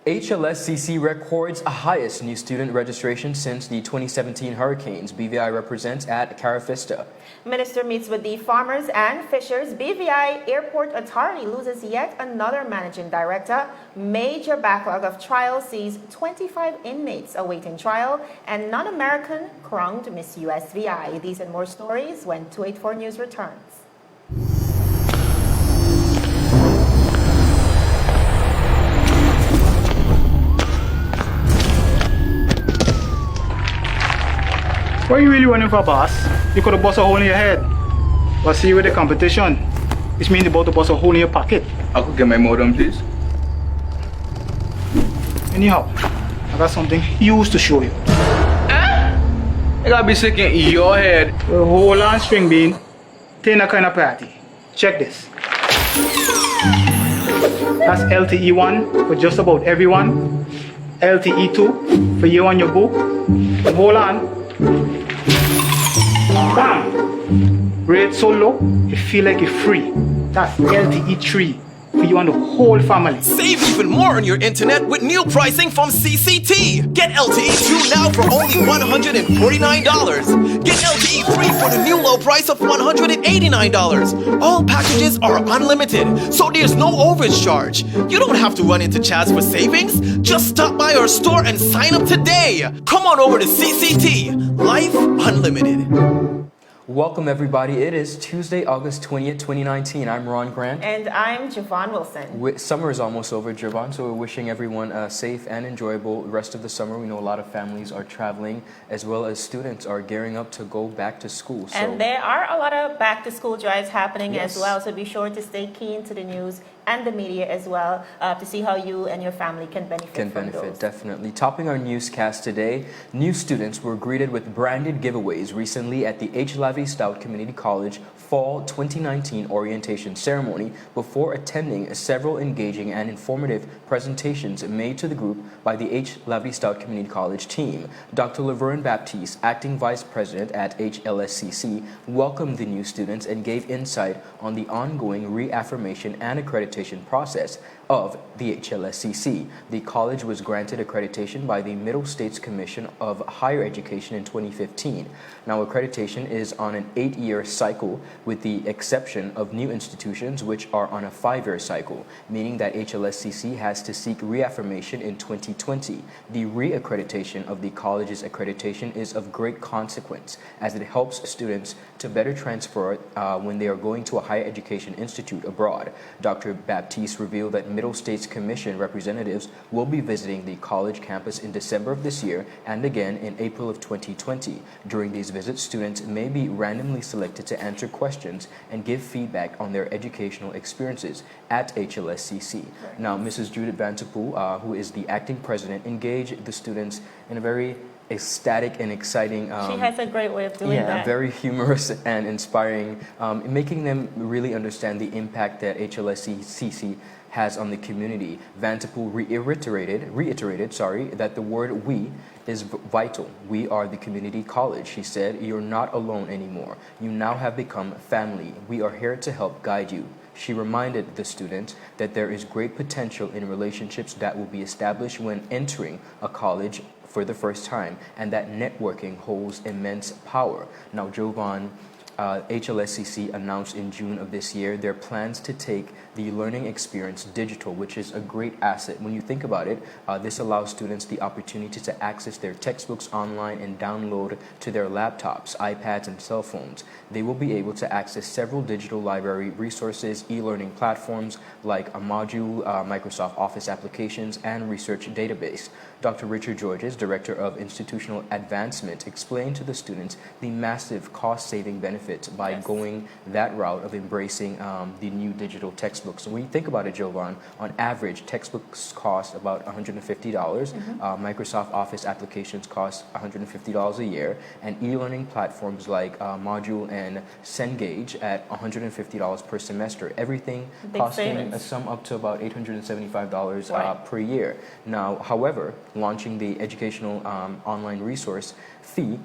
HLSCC records a highest new student registration since the 2017 hurricanes. BVI represents at CARIFESTA. Minister meets with the farmers and fishers. BVI Airport Authority loses yet another managing director. Major backlog of trials sees 25 inmates awaiting trial, and non-American crowned Miss USVI. These and more stories when 284 News returns. What are you really running for, boss? You could have bust a hole in your head. But see with the competition, which means you're about to bust a hole in your pocket. I could get my modem, please. Anyhow, I got something huge to show you. I gotta be sick in your head. The whole on string bean, taking a kind of party. Check this. That's LTE1 for just about everyone. LTE2 for you and your boo. And hold on. Bam! Rate so low, you feel like you're free. That's LTE3 for you and the whole family. Save even more on your internet with new pricing from CCT. Get LTE2 now for only $149. Get LTE3 for the new low price of $189. All packages are unlimited, so there's no overage charge. You don't have to run into chats for savings. Just stop by our store and sign up today. Come on over to CCT. Life Unlimited. Welcome everybody. It is Tuesday, August 20th, 2019. I'm Ron Grant. And I'm Javon Wilson. Summer is almost over, Javon, so we're wishing everyone a safe and enjoyable rest of the summer. We know a lot of families are traveling, as well as students are gearing up to go back to school. And there are a lot of back-to-school drives happening as well, so be sure to stay keen to the news and the media as well to see how you and your family can benefit from those. Definitely. Topping our newscast today, new students were greeted with branded giveaways recently at the HLSCC Community College Fall 2019 orientation ceremony before attending several engaging and informative presentations made to the group by the HLSCC Community College team. Dr. Laverne Baptiste, acting vice president at HLSCC, welcomed the new students and gave insight on the ongoing reaffirmation and accreditation process of the HLSCC. The college was granted accreditation by the Middle States Commission of Higher Education in 2015. Now, accreditation is on an 8-year cycle with the exception of new institutions which are on a 5-year cycle, meaning that HLSCC has to seek reaffirmation in 2020. The reaccreditation of the college's accreditation is of great consequence as it helps students to better transfer when they are going to a higher education institute abroad. Dr. Baptiste revealed that Middle States Commission representatives will be visiting the college campus in December of this year and again in April of 2020. During these visits, students may be randomly selected to answer questions and give feedback on their educational experiences at HLSCC. Now, Mrs. Judith Vantapool, who is the acting president, engaged the students in a very ecstatic and exciting. She has a great way of doing that. Very humorous and inspiring, making them really understand the impact that HLSCC has on the community. Vantapool reiterated that the word "we" is vital. We are the community college. She said, "You're not alone anymore. You now have become family. We are here to help guide you." She reminded the students that there is great potential in relationships that will be established when entering a college for the first time, and that networking holds immense power. Now, Jovan, HLSCC announced in June of this year their plans to take the learning experience digital, which is a great asset. When you think about it, this allows students the opportunity to access their textbooks online and download to their laptops, iPads, and cell phones. They will be able to access several digital library resources, e-learning platforms like a module, Microsoft Office applications, and research database. Dr. Richard Georges, Director of Institutional Advancement, explained to the students the massive cost-saving benefits by going that route of embracing the new digital textbooks. So when you think about it, Jovan, on average, textbooks cost about $150. Microsoft Office applications cost $150 a year, and e-learning platforms like Module and Cengage at $150 per semester. Everything costing a sum up to about $875 per year. Now, however, launching the educational online resource fee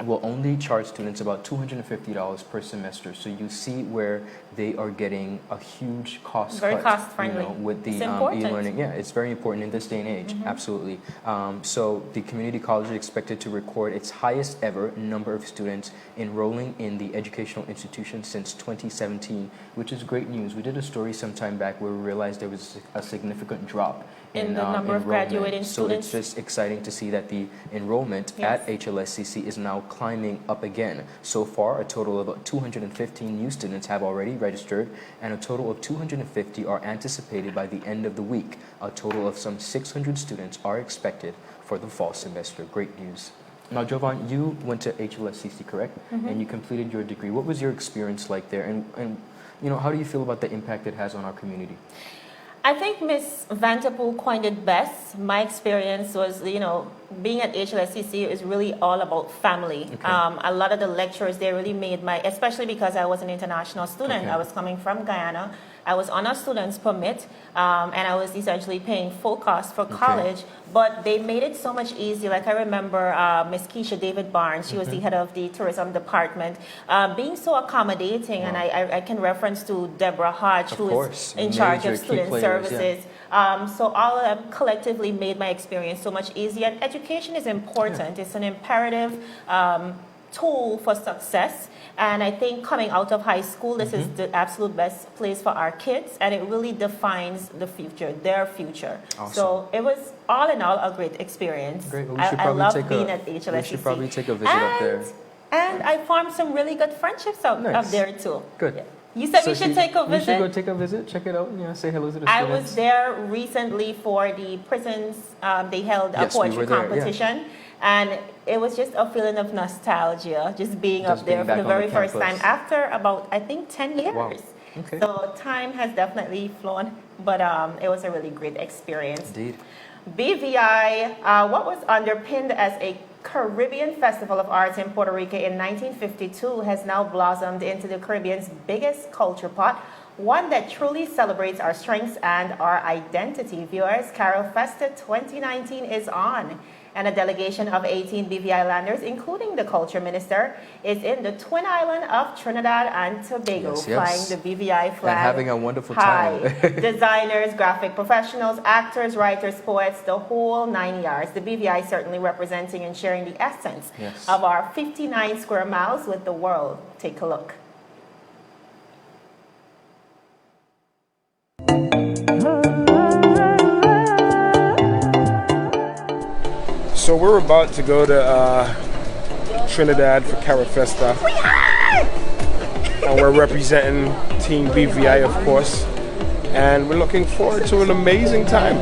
will only charge students about $250 per semester. So you see where they are getting a huge cost Very cut, cost friendly. with the It's important. e-learning. Yeah, it's very important in this day and age. Absolutely. So the community college is expected to record its highest ever number of students enrolling in the educational institution since 2017, which is great news. We did a story some time back where we realized there was a significant drop In the number of enrollment. graduating So students. it's just exciting to see that the enrollment Yes. at HLSCC is now climbing up again. So far, a total of about 215 new students have already registered, and a total of 250 are anticipated by the end of the week. A total of some 600 students are expected for the fall semester. Great news. Now, Jovan, you went to HLSCC, correct? And you completed your degree. What was your experience like there? And how do you feel about the impact it has on our community? I think Ms. Vanderpool coined it best. My experience was, being at HLSCC is really all about family. Okay. A lot of the lecturers, they really made especially because I was an international student. Okay. I was coming from Guyana. I was on a student's permit, and I was essentially paying full cost for college. But they made it so much easier. Like I remember Ms. Keisha David Barnes, she was the head of the tourism department, being so accommodating. And I can reference to Deborah Hodge, who is in charge of student services. So all of them collectively made my experience so much easier. And education is important. It's an imperative tool for success. And I think coming out of high school, this is the absolute best place for our kids, and it really defines the future, their future. Awesome. So it was all in all a great experience. Great. Well, I love being at HLSCC. We should probably take a visit up there. And I formed some really good friendships up there too. Good. Yeah. You said So we should take a We should visit. go take a visit, check it out, and say hello to the I students. was there recently for the prisons. They held a Yes, we poetry were there, yeah. competition. And it was just a feeling of nostalgia, just being Just up there being for the back on very the first campus. time after about, I think, 10 years. Wow. Okay. So time has definitely flown, but it was a really great experience. Indeed. BVI, what was underpinned as a Caribbean Festival of Arts in Puerto Rico in 1952 has now blossomed into the Caribbean's biggest culture pot, one that truly celebrates our strengths and our identity. Viewers, CARIFESTA 2019 is on, and a delegation of 18 BVI landers, including the culture minister, is in the twin island of Trinidad and Tobago, Yes, flying yes. the BVI flag. And having a wonderful high. time. Designers, graphic professionals, actors, writers, poets, the whole 9 yards. The BVI certainly representing and sharing the essence Yes. of our 59 square miles with the world. Take a look. So we're about to go to Trinidad for CARIFESTA, and we're representing Team BVI, of course, and we're looking forward to an amazing time.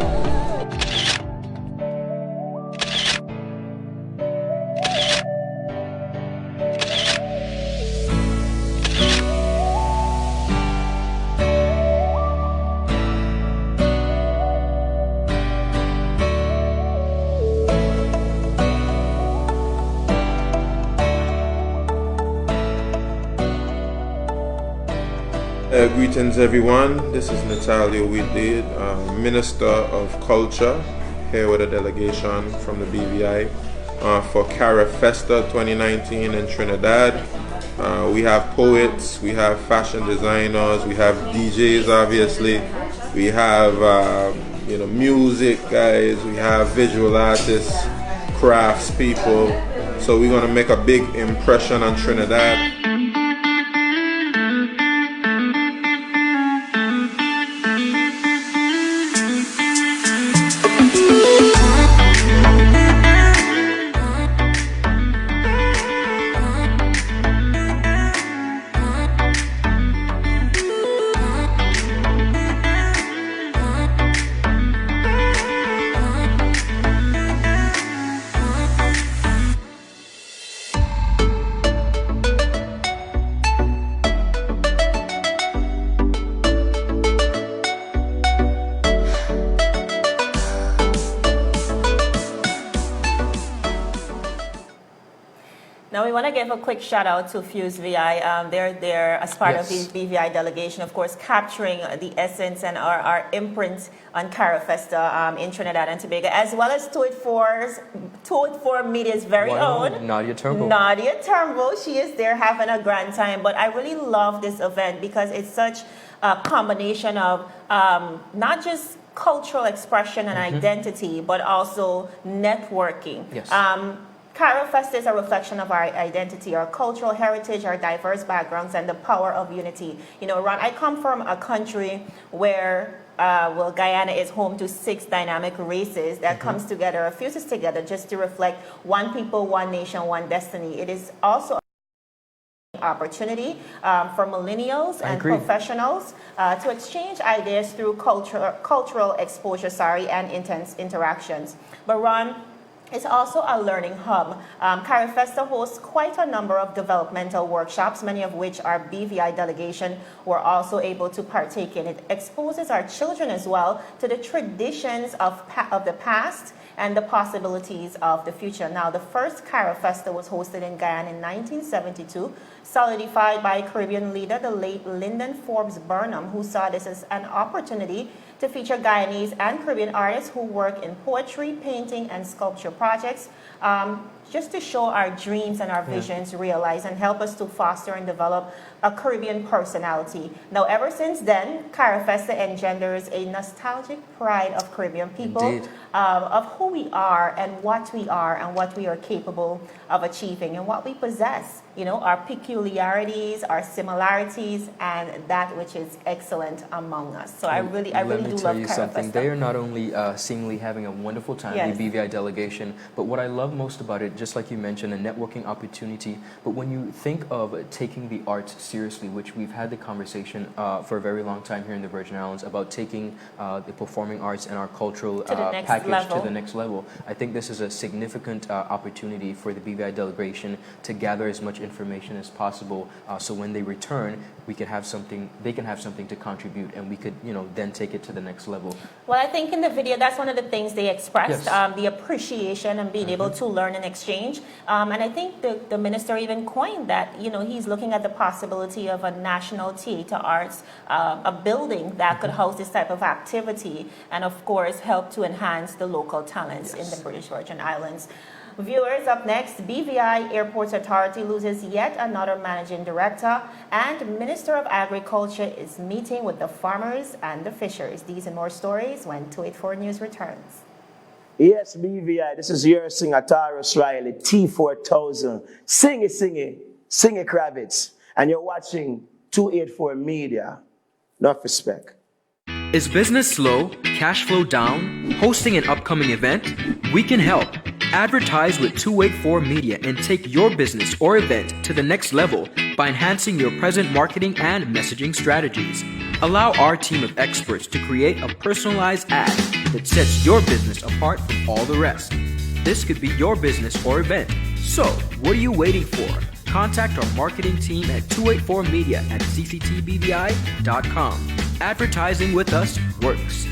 Greetings everyone, this is Natalia Whitley, Minister of Culture, here with a delegation from the BVI for CARIFESTA 2019 in Trinidad. We have poets, we have fashion designers, we have DJs obviously, we have music guys, we have visual artists, crafts people, so we're going to make a big impression on Trinidad. to give a quick shout out to USVI. They're there as part of the BVI delegation, of course, capturing the essence and our imprint on CARIFESTA in Trinidad and Tobago, as well as 284 Media's very own Nadia Turnbull. Nadia Turnbull. She is there having a grand time. But I really love this event because it's such a combination of not just cultural expression and identity, but also networking. Yes. CARIFESTA is a reflection of our identity, our cultural heritage, our diverse backgrounds, and the power of unity. You know, Ron, I come from a country where, Guyana is home to 6 dynamic races that comes together, fuses together just to reflect one people, one nation, one destiny. It is also opportunity for millennials and professionals to exchange ideas through cultural exposure, and intense interactions. But Ron, it's also a learning hub. CARIFESTA hosts quite a number of developmental workshops, many of which our BVI delegation were also able to partake in. It exposes our children as well to the traditions of the past and the possibilities of the future. Now, the first CARIFESTA was hosted in Guyana in 1972, solidified by Caribbean leader, the late Lyndon Forbes Burnham, who saw this as an opportunity to feature Guyanese and Caribbean artists who work in poetry, painting, and sculpture projects, just to show our dreams and our visions realized and help us to foster and develop a Caribbean personality. Now, ever since then, CARIFESTA engenders a nostalgic pride of Caribbean people, of who we are and what we are capable of achieving and what we possess. You know, our peculiarities, our similarities, and that which is excellent among us. So I really do love CARIFESTA. Let me tell you something. They are not only seemingly having a wonderful time, the BVI delegation, but what I love most about it, just like you mentioned, a networking opportunity. But when you think of taking the arts seriously, which we've had the conversation for a very long time here in the Virgin Islands about taking the performing arts and our cultural package to the next level, I think this is a significant opportunity for the BVI delegation to gather as much information as possible, so when they return, we can have something. They can have something to contribute, and we could, then take it to the next level. Well, I think in the video, that's one of the things they expressed, the appreciation and being able to learn and exchange. And I think the minister even coined that, he's looking at the possibility of a national theater arts, a building that could house this type of activity, and of course help to enhance the local talents in the British Virgin Islands. Viewers, up next, BVI Airports Authority loses yet another managing director, and Minister of Agriculture is meeting with the farmers and the fishers. These and more stories when 284 News returns. Yes, BVI, this is your singer, Taurus Riley, T4000. Sing it, Kravitz. And you're watching 284 Media. Enough respect. Is business slow, cash flow down, hosting an upcoming event? We can help. Advertise with 284 Media and take your business or event to the next level by enhancing your present marketing and messaging strategies. Allow our team of experts to create a personalized ad that sets your business apart from all the rest. This could be your business or event. So, what are you waiting for? Contact our marketing team at 284media at cctbvi.com. Advertising with us works.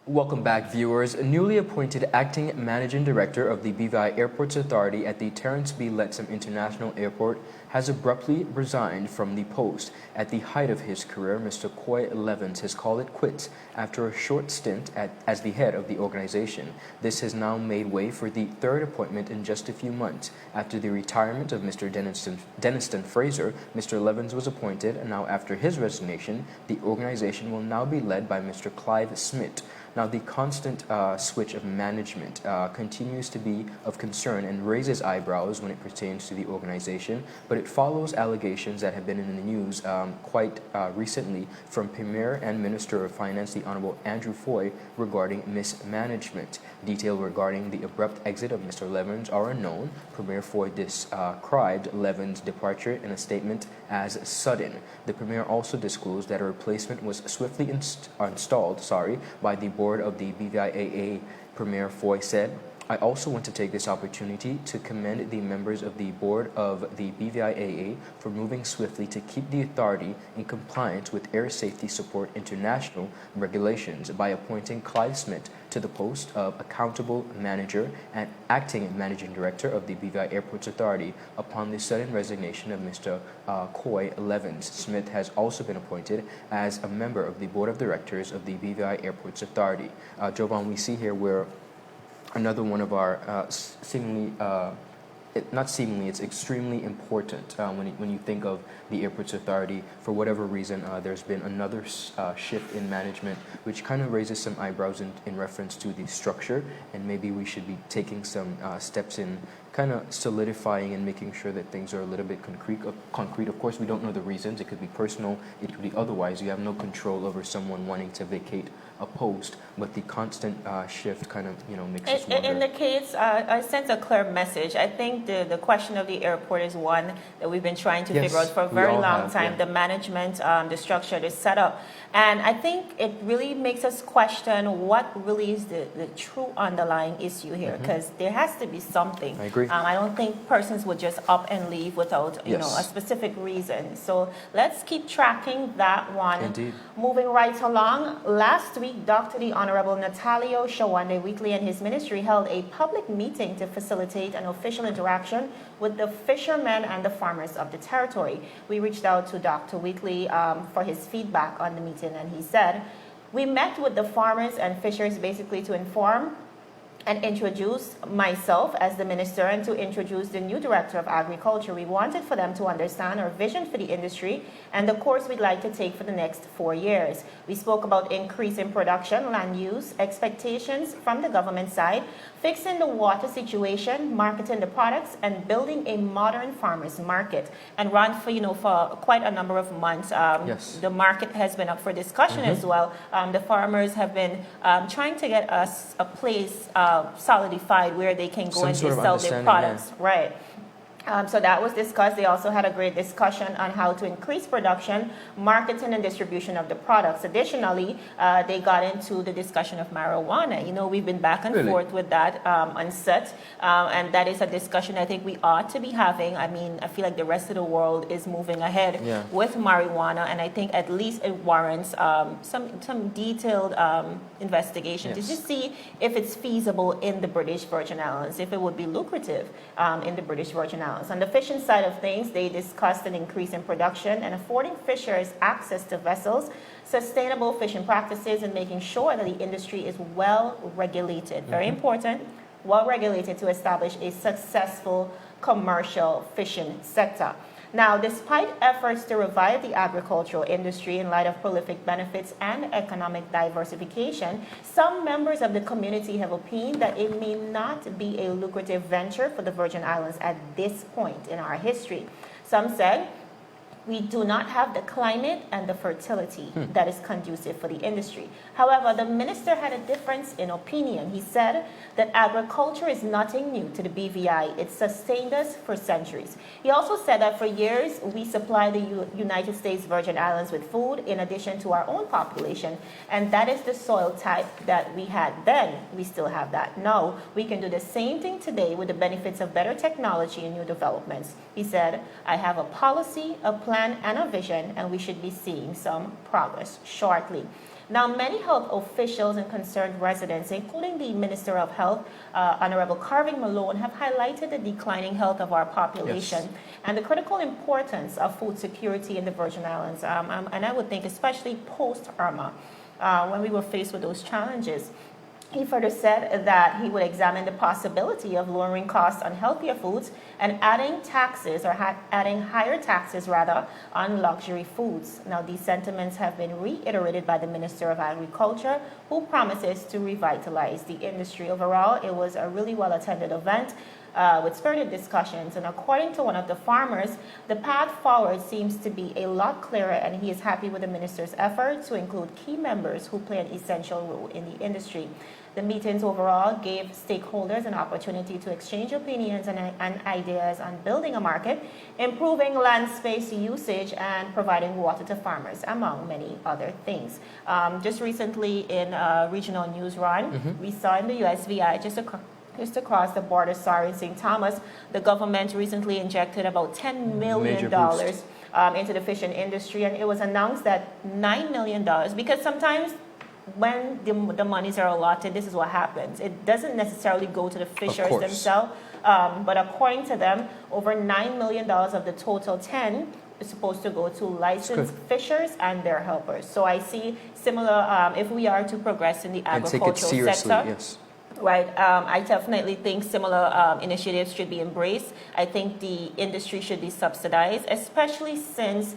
Welcome back, viewers. A newly appointed acting managing director of the BVI Airports Authority at the Terrence B. Lettsome International Airport has abruptly resigned from the post. At the height of his career, Mr. Coy Levins has called it quits after a short stint as the head of the organization. This has now made way for the third appointment in just a few months. After the retirement of Mr. Denniston Fraser, Mr. Levins was appointed, and now after his resignation, the organization will now be led by Mr. Clive Smith. Now, the constant switch of management continues to be of concern and raises eyebrows when it pertains to the organization, but it follows allegations that have been in the news quite recently from Premier and Minister of Finance, the Honorable Andrew Foy, regarding mismanagement. Details regarding the abrupt exit of Mr. Levins are unknown. Premier Foy described Levins' departure in a statement as sudden. The Premier also disclosed that a replacement was swiftly installed by the board of the BVIAA. Premier Foy said, I also want to take this opportunity to commend the members of the board of the BVI for moving swiftly to keep the authority in compliance with Air Safety Support International regulations by appointing Clive Smith to the post of Accountable Manager and Acting Managing Director of the BVI Airports Authority upon the sudden resignation of Mr. Coy Levins. Smith has also been appointed as a member of the Board of Directors of the BVI Airports Authority. Jovan, we see here where another one of our seemingly, not seemingly, it's extremely important when you think of the Airports Authority. For whatever reason, there's been another shift in management, which kind of raises some eyebrows in reference to the structure, and maybe we should be taking some steps in kind of solidifying and making sure that things are a little bit concrete. Of course, we don't know the reasons. It could be personal. It could be otherwise. You have no control over someone wanting to vacate a post, but the constant shift kind of, makes us wonder. It indicates, I sense a clear message. I think the question of the airport is one that we've been trying to figure out for a very long time. The management, the structure, the setup. And I think it really makes us question what really is the true underlying issue here, because there has to be something. I agree. I don't think persons would just up and leave without a specific reason. So let's keep tracking that one. Indeed. Moving right along, last week, Dr. the Honorable Natalio Shawande Wheatley and his ministry held a public meeting to facilitate an official interaction with the fishermen and the farmers of the territory. We reached out to Dr. Wheatley for his feedback on the meeting, and he said, "We met with the farmers and fishers basically to inform and introduce myself as the minister and to introduce the new director of agriculture. We wanted for them to understand our vision for the industry and the course we'd like to take for the next 4 years. We spoke about increase in production, land use, expectations from the government side, fixing the water situation, marketing the products, and building a modern farmers market." And Ron, for quite a number of months, the market has been up for discussion as well. The farmers have been trying to get us a place solidified where they can go and sell their products. Right. So that was discussed. They also had a great discussion on how to increase production, marketing, and distribution of the products. Additionally, they got into the discussion of marijuana. We've been back and forth with that on set, and that is a discussion I think we ought to be having. I mean, I feel like the rest of the world is moving ahead with marijuana, and I think at least it warrants some detailed investigation to just see if it's feasible in the British Virgin Islands, if it would be lucrative in the British Virgin Islands. On the fishing side of things, they discussed an increase in production and affording fishers access to vessels, sustainable fishing practices, and making sure that the industry is well regulated. Very important, well regulated to establish a successful commercial fishing sector. Now, despite efforts to revive the agricultural industry in light of prolific benefits and economic diversification, some members of the community have opined that it may not be a lucrative venture for the Virgin Islands at this point in our history. Some said, "We do not have the climate and the fertility that is conducive for the industry." However, the minister had a difference in opinion. He said that agriculture is nothing new to the BVI. It sustained us for centuries. He also said that for years, we supply the United States Virgin Islands with food in addition to our own population. And that is the soil type that we had then. We still have that now. We can do the same thing today with the benefits of better technology and new developments. He said, "I have a policy, a plan, and a vision, and we should be seeing some progress shortly." Now, many health officials and concerned residents, including the Minister of Health, Honorable Carving Malone, have highlighted the declining health of our population and the critical importance of food security in the Virgin Islands. And I would think especially post-Irma, when we were faced with those challenges. He further said that he would examine the possibility of lowering costs on healthier foods and adding taxes, or adding higher taxes rather, on luxury foods. Now, these sentiments have been reiterated by the Minister of Agriculture, who promises to revitalize the industry. Overall, it was a really well-attended event with spirited discussions, and according to one of the farmers, the path forward seems to be a lot clearer, and he is happy with the minister's efforts to include key members who play an essential role in the industry. The meetings overall gave stakeholders an opportunity to exchange opinions and ideas on building a market, improving land space usage, and providing water to farmers, among many other things. Just recently in regional news run, we saw in the USVI just a Just across the border, sorry, in St. Thomas, the government recently injected about $10 million into the fishing industry, and it was announced that $9 million, because sometimes when the monies are allotted, this is what happens. It doesn't necessarily go to the fishers themselves, but according to them, over $9 million of the total 10 is supposed to go to licensed fishers and their helpers. So I see similar, if we are to progress in the agricultural sector. Yes. Right. I definitely think similar initiatives should be embraced. I think the industry should be subsidized, especially since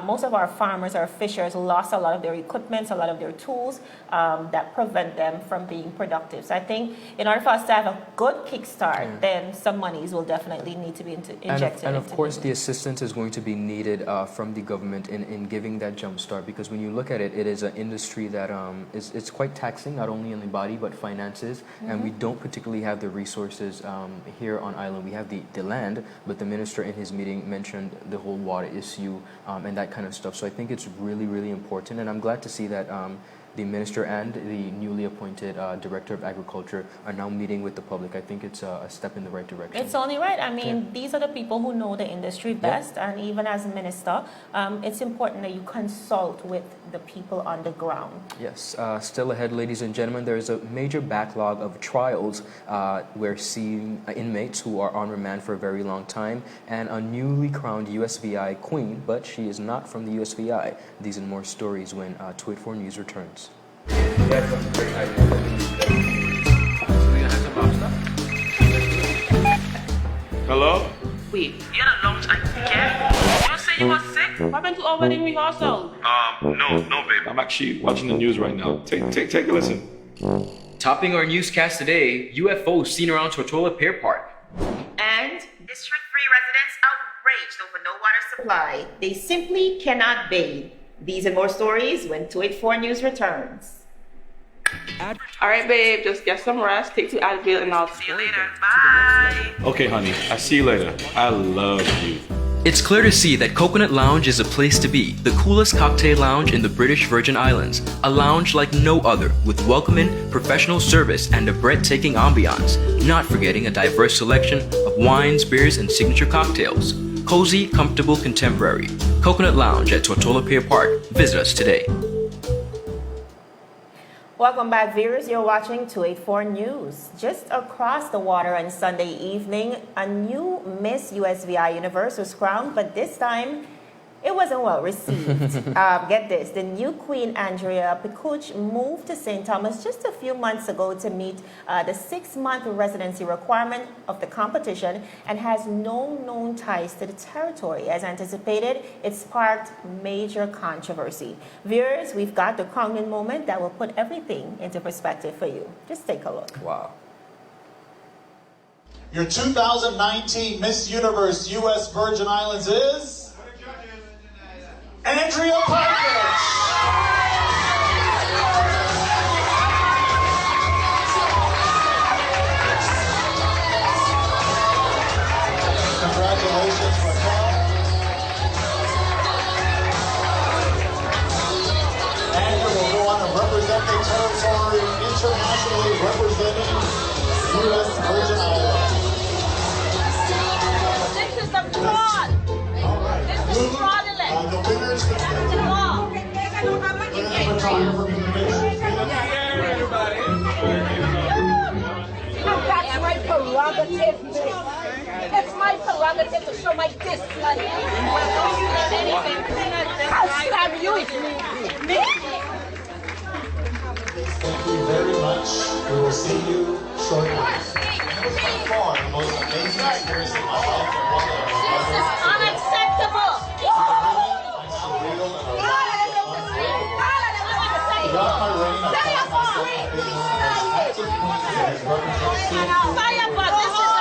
most of our farmers, our fishers, lost a lot of their equipment, a lot of their tools that prevent them from being productive. So I think in order for us to have a good kickstart, then some monies will definitely need to be injected. And of course, the assistance is going to be needed from the government in giving that jump start, because when you look at it, it is an industry that it's quite taxing, not only on the body, but finances. And we don't particularly have the resources here on island. We have the land, but the minister in his meeting mentioned the whole water issue and that kind of stuff. So I think it's really, really important. And I'm glad to see that the minister and the newly appointed director of agriculture are now meeting with the public. I think it's a step in the right direction. It's only right. I mean, these are the people who know the industry best. And even as a minister, it's important that you consult with the people on the ground. Yes. Still ahead, ladies and gentlemen, there is a major backlog of trials. We're seeing inmates who are on remand for a very long time, and a newly crowned USVI queen, but she is not from the USVI. These and more stories when 284 News returns. Hello? Wait, you had a long time to get. You say you were sick? What happened to over the rehearsal? No, babe. I'm actually watching the news right now. Take a listen. Topping our newscast today, UFOs seen around Tortola Pier Park. And District 3 residents outraged over no water supply. They simply cannot bathe. These and more stories when 284 News returns. Alright, babe, just get some rest, take 2 Advil, and I'll see you later. Bye. Okay, honey. I'll see you later. I love you. It's clear to see that Coconut Lounge is a place to be, the coolest cocktail lounge in the British Virgin Islands. A lounge like no other, with welcoming, professional service, and a breathtaking ambiance. Not forgetting a diverse selection of wines, beers, and signature cocktails. Cozy, comfortable, contemporary. Coconut Lounge at Tortola Pier Park. Visit us today. Welcome back, viewers. You're watching 284 News. Just across the water on Sunday evening, a new Miss USVI universe was crowned, but this time it wasn't well received. Get this, the new Queen Andrea Pikuch moved to St. Thomas just a few months ago to meet the 6-month residency requirement of the competition and has no known ties to the territory. As anticipated, it sparked major controversy. Viewers, we've got the crowning moment that will put everything into perspective for you. Just take a look. Wow. Your 2019 Miss Universe US Virgin Islands is Andrea Pikuch. Congratulations, Raquel. Andrea will go on to represent the territory internationally, representing U.S. Virgin Islands. This is a fraud. This is fraudulent. The winners That's the law. That's my prerogative. It's my prerogative to show my displeasure. I'll stab you if you me. Thank you very much. We will see you shortly. By far the most amazing experience in my life. This is unacceptable. Throughout my reign, I found myself being one of the most active queens that has represented Fireball, this is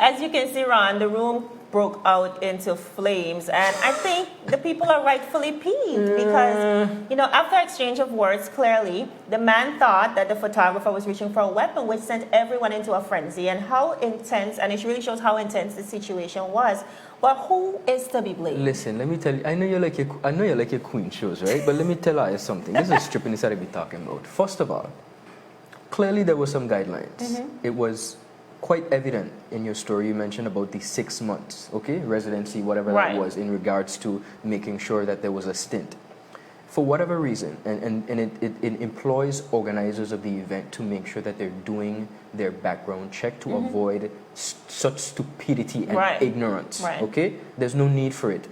As you can see, Ron, the room broke out into flames, and I think the people are rightfully peeved because, after exchange of words, clearly the man thought that the photographer was reaching for a weapon, which sent everyone into a frenzy. And how intense, and it really shows how intense the situation was. But who is to be blamed? Listen, let me tell you. I know you like your queen shows, right? But let me tell you something. This is stripping this out to be talking about. First of all, clearly there were some guidelines. It was quite evident in your story. You mentioned about the 6 months, residency, whatever that was, in regards to making sure that there was a stint. For whatever reason, and it employs organizers of the event to make sure that they're doing their background check to avoid such stupidity and ignorance. There's no need for it.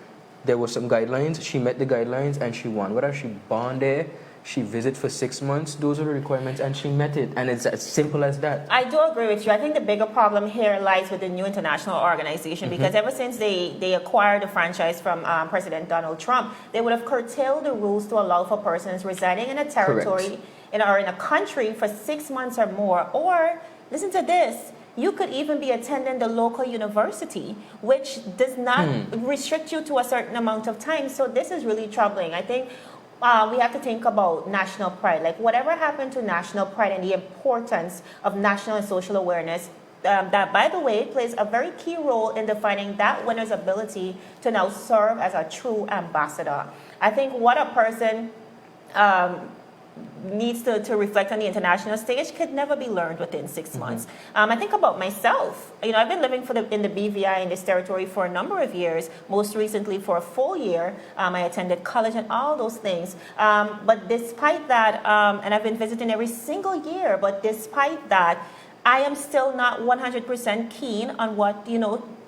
There were some guidelines. She met the guidelines and she won. Whether she born there, she visited for 6 months, those are the requirements, and she met it, and it's as simple as that. I do agree with you. I think the bigger problem here lies with the new international organization, because ever since they acquired the franchise from President Donald Trump, they would have curtailed the rules to allow for persons residing in a territory or in a country for 6 months or more. Or, listen to this, you could even be attending the local university, which does not restrict you to a certain amount of time. So this is really troubling. I think we have to think about national pride. Like, whatever happened to national pride and the importance of national and social awareness, that, by the way, plays a very key role in defining that winner's ability to now serve as a true ambassador. I think what a person needs to reflect on the international stage could never be learned within 6 months. I think about myself. I've been living in the BVI in this territory for a number of years, most recently for a full year. I attended college and all those things. But despite that, and I've been visiting every single year, but despite that, I am still not 100% keen on what,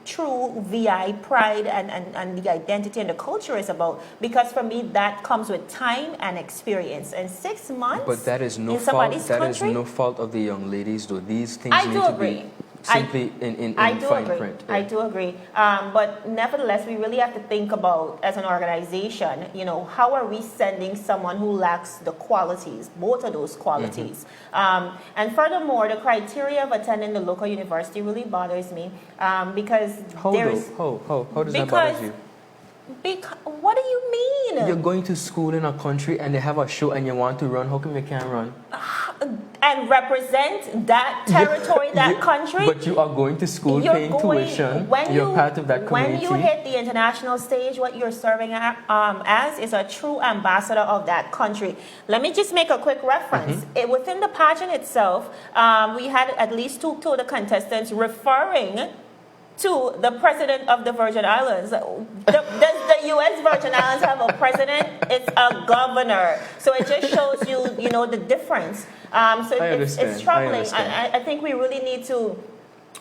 true VI pride and the identity and the culture is about, because for me that comes with time and experience. And 6 months, but that is no in fault. somebody's That country? is no fault of the young ladies, though. These things I need do to agree. be simply in fine print. I do agree. But nevertheless, we really have to think about, as an organization, how are we sending someone who lacks the qualities, both of those qualities? And furthermore, the criteria of attending the local university really bothers me, because How does that bother you? What do you mean? You're going to school in a country and they have a show and you want to run. How come you can't run? And represent that territory, that country. But you are going to school, paying tuition. You're part of that community. When you hit the international stage, what you're serving as is a true ambassador of that country. Let me just make a quick reference. Within the pageant itself, we had at least two of the contestants referring to the president of the Virgin Islands. Does the U.S. Virgin Islands have a president? It's a governor. So it just shows you, the difference. So it's troubling. I think we really need to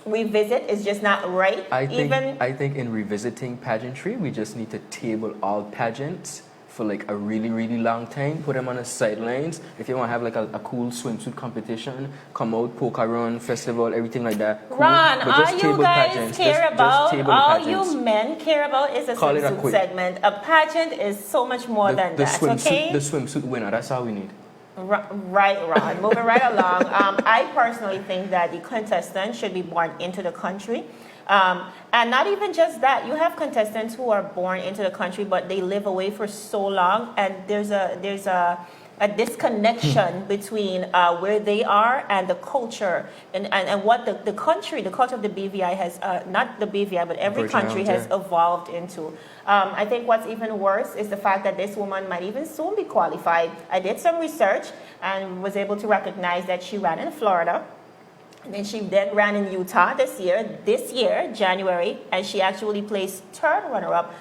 revisit. It's just not right. I think in revisiting pageantry, we just need to table all pageants for like a really, really long time, put them on the sidelines. If you want to have like a cool swimsuit competition, come out, polka run, festival, everything like that. Cool. Ron, all you guys care about, all you men care about is a swimsuit segment. A pageant is so much more than that, okay? The swimsuit winner, that's all we need. Right, Ron. Moving right along. I personally think that the contestants should be born into the country. And not even just that, you have contestants who are born into the country, but they live away for so long, and there's a disconnection between where they are and the culture and what the culture of the BVI has, not the BVI, but every country has evolved into. I think what's even worse is the fact that this woman might even soon be qualified. I did some research and was able to recognize that she ran in Florida. And then she ran in Utah this year, January, and she actually placed third runner-up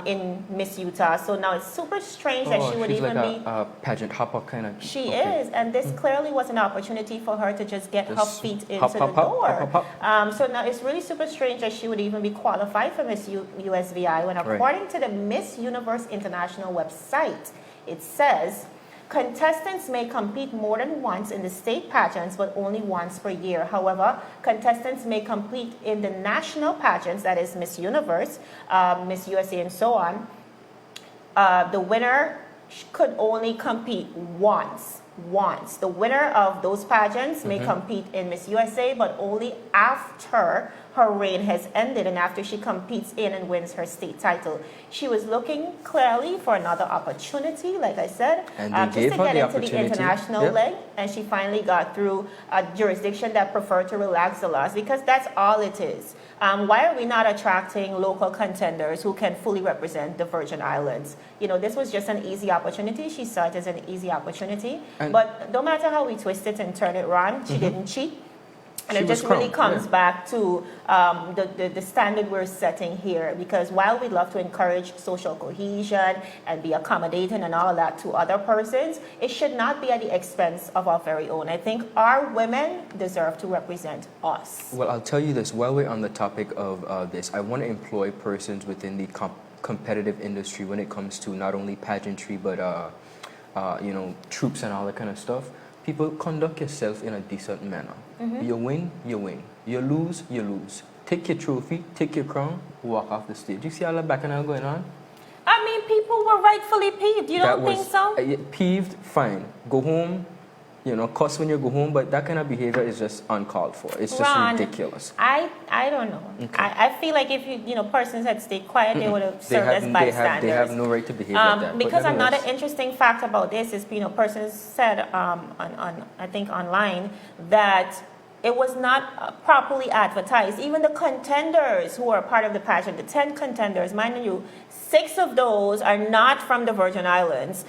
in Miss Utah. So now it's super strange that she would even be a pageant hopper kind of. She is, and this clearly was an opportunity for her to just get her feet into the door. So now it's really super strange that she would even be qualified for Miss USVI when, according to the Miss Universe International website, it says Contestants may compete more than once in the state pageants, but only once per year. However, contestants may compete in the national pageants, that is Miss Universe, Miss USA, and so on. The winner could only compete once. The winner of those pageants may compete in Miss USA, but only after her reign has ended and after she competes in and wins her state title. She was looking clearly for another opportunity, like I said, And just to get into the international leg, and she finally got through a jurisdiction that preferred to relax the laws, because that's all it is. Why are we not attracting local contenders who can fully represent the Virgin Islands? You know, this was just an easy opportunity. She saw it as an easy opportunity. But no matter how we twist it and turn it around, she didn't cheat. And it just really comes back to the standard we're setting here, because while we love to encourage social cohesion and be accommodating and all of that to other persons, it should not be at the expense of our very own. I think our women deserve to represent us. Well, I'll tell you this, while we're on the topic of this, I want to employ persons within the competitive industry when it comes to not only pageantry, but you know, troops and all that kind of stuff. People, conduct yourself in a decent manner. You win, you win. You lose, you lose. Take your trophy, take your crown, walk off the stage. You see all that bacchanal going on? I mean, people were rightfully peeved. You don't think so? Peeved, fine. Go home, you know, cuss when you go home, but that kind of behavior is just uncalled for. It's just ridiculous. I don't know. Okay. I feel like if persons had stayed quiet, they would have served as bystanders. They have no right to behave like that. Because another interesting fact about this is, persons said I think online that it was not properly advertised. Even the contenders who are part of the pageant, the 10 contenders, mind you, 6 of those are not from the Virgin Islands.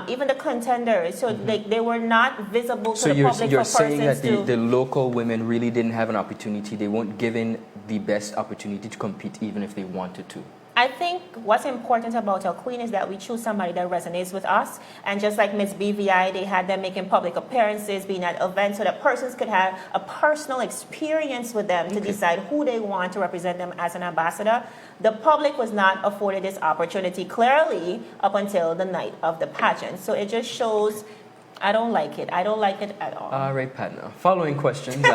Even the contenders, so they were not visible to the public. So you're saying that the local women really didn't have an opportunity. They weren't given the best opportunity to compete, even if they wanted to. I think what's important about our queen is that we choose somebody that resonates with us. And just like Miss BVI, they had them making public appearances, being at events, so that persons could have a personal experience with them to decide who they want to represent them as an ambassador. The public was not afforded this opportunity clearly up until the night of the pageant. So it just shows, I don't like it. I don't like it at all. All right, Padna. Following questions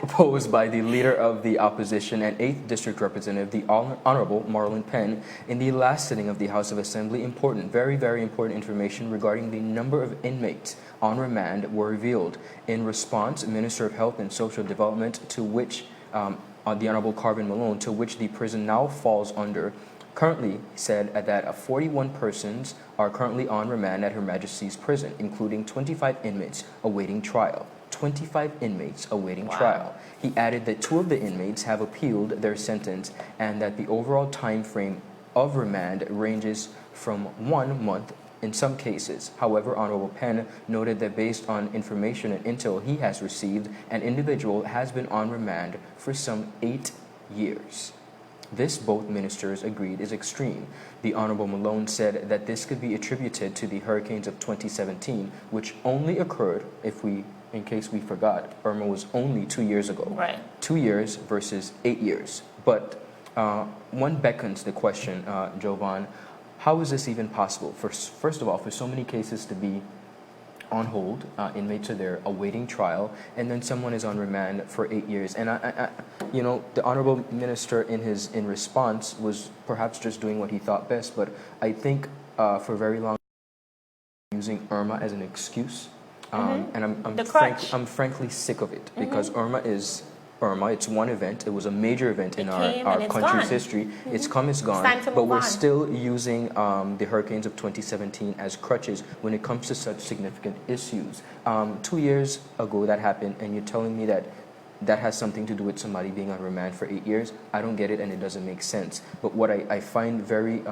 posed by the leader of the opposition and 8th District Representative, the Honorable Marlon Penn, in the last sitting of the House of Assembly. Important, very, very important information regarding the number of inmates on remand were revealed. In response, Minister of Health and Social Development, to which the Honorable Carvin Malone, to which the prison now falls under, currently said that 41 persons are currently on remand at Her Majesty's prison, including 25 inmates awaiting trial. 25 inmates awaiting trial. He added that 2 of the inmates have appealed their sentence and that the overall time frame of remand ranges from 1 month in some cases. However, Honorable Penn noted that based on information and intel he has received, an individual has been on remand for some 8 years. This, both ministers agreed, is extreme. The Honorable Malone said that this could be attributed to the hurricanes of 2017, which only occurred, in case we forgot, Irma was only 2 years ago. Right. 2 years versus 8 years. But one beckons the question, Jovan, how is this even possible? First of all, for so many cases to be on hold, inmates are there awaiting trial, and then someone is on remand for 8 years. And the Honorable Minister in response was perhaps just doing what he thought best, but I think for very long using Irma as an excuse, and I'm frankly sick of it, because Irma is Irma. It's one event. It was a major event in our country's history. It's come, it's gone. But we're still using the hurricanes of 2017 as crutches when it comes to such significant issues. 2 years ago that happened, and you're telling me that that has something to do with somebody being on remand for 8 years? I don't get it, and it doesn't make sense. But what I find very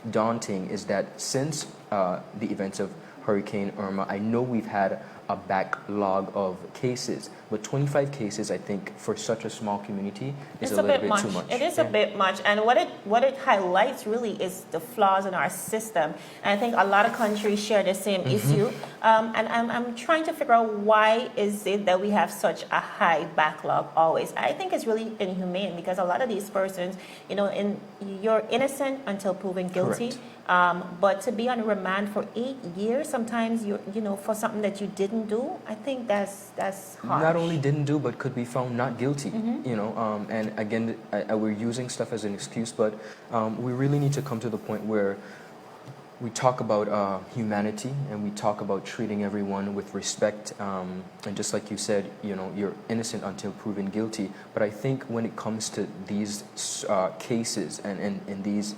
daunting is that since the events of Hurricane Irma, I know we've had a backlog of cases, but 25 cases, I think, for such a small community is a little bit too much. It is a bit much, and what it highlights really is the flaws in our system. And I think a lot of countries share the same issue, and I'm trying to figure out why is it that we have such a high backlog always. I think it's really inhumane, because a lot of these persons, you're innocent until proven guilty. guilty. But to be on remand for 8 years, sometimes for something that you didn't do, I think that's harsh. Not only didn't do, but could be found not guilty. And again, we're using stuff as an excuse, but we really need to come to the point where we talk about humanity, and we talk about treating everyone with respect. And just like you said, you're innocent until proven guilty. But I think when it comes to these cases and these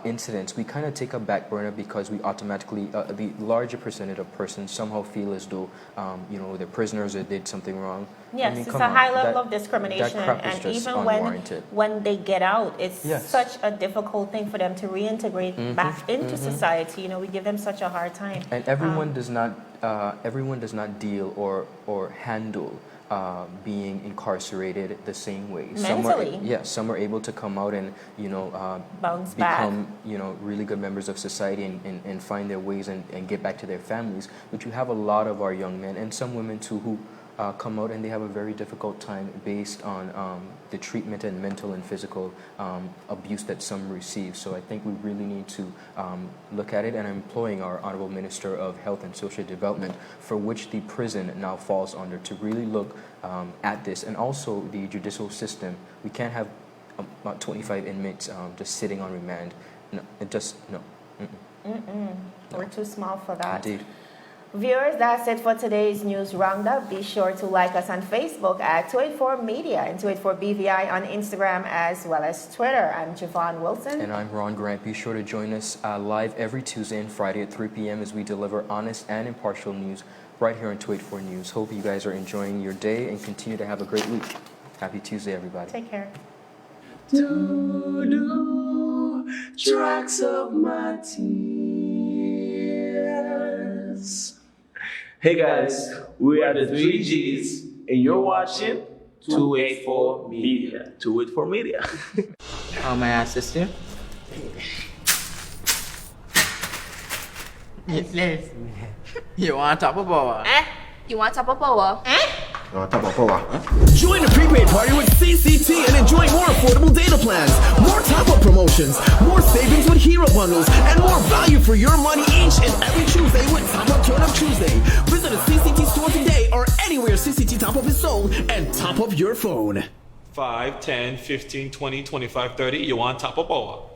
incidents, we kind of take a back burner because we automatically, the larger percentage of persons somehow feel as though, they're prisoners or did something wrong. Yes, it's a high level of discrimination, and even when they get out, it's such a difficult thing for them to reintegrate back into society. We give them such a hard time. And everyone does not deal or handle being incarcerated the same way. Mentally. Some are able to come out and bounce become back. really good members of society and find their ways and get back to their families. But you have a lot of our young men and some women too who come out and they have a very difficult time based on the treatment and mental and physical abuse that some receive. So I think we really need to look at it, and I'm employing our Honorable Minister of Health and Social Development, for which the prison now falls under, to really look at this, and also the judicial system. We can't have about 25 inmates just sitting on remand. No, no. We're too small for that. Indeed. Viewers, that's it for today's news roundup. Be sure to like us on Facebook at 284 Media and 284 BVI on Instagram as well as Twitter. I'm Javon Wilson. And I'm Ron Grant. Be sure to join us live every Tuesday and Friday at 3 p.m. as we deliver honest and impartial news right here on 284 News. Hope you guys are enjoying your day and continue to have a great week. Happy Tuesday, everybody. Take care. Tracks of my tears. Hey guys, we are the 3Gs, and you're watching 284 Media. 284 Media. How may I assist you? Yes. You want top of power? You want top of power? Join the prepaid party with CCT and enjoy more affordable data plans, more top-up promotions, more savings with hero bundles, and more value for your money each and every Tuesday with Top Up Turn Up Tuesday. Visit a CCT store today or anywhere CCT Top Up is sold and top up your phone. 5, 10, 15, 20, 25, 30. You want top up or?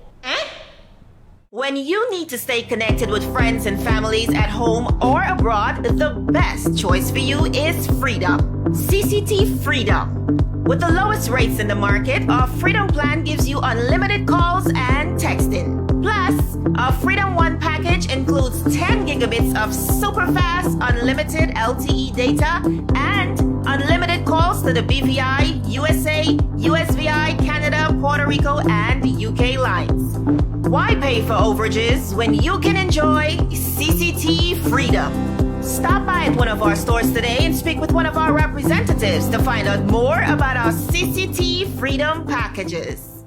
When you need to stay connected with friends and families at home or abroad, the best choice for you is Freedom. CCT Freedom. With the lowest rates in the market, our Freedom plan gives you unlimited calls and texting. Plus, our Freedom One package includes 10 gigabits of super fast, unlimited LTE data and unlimited calls to the BVI, USA, USVI, Canada, Puerto Rico, and UK lines. Why pay for overages when you can enjoy CCT Freedom? Stop by at one of our stores today and speak with one of our representatives to find out more about our CCT Freedom packages.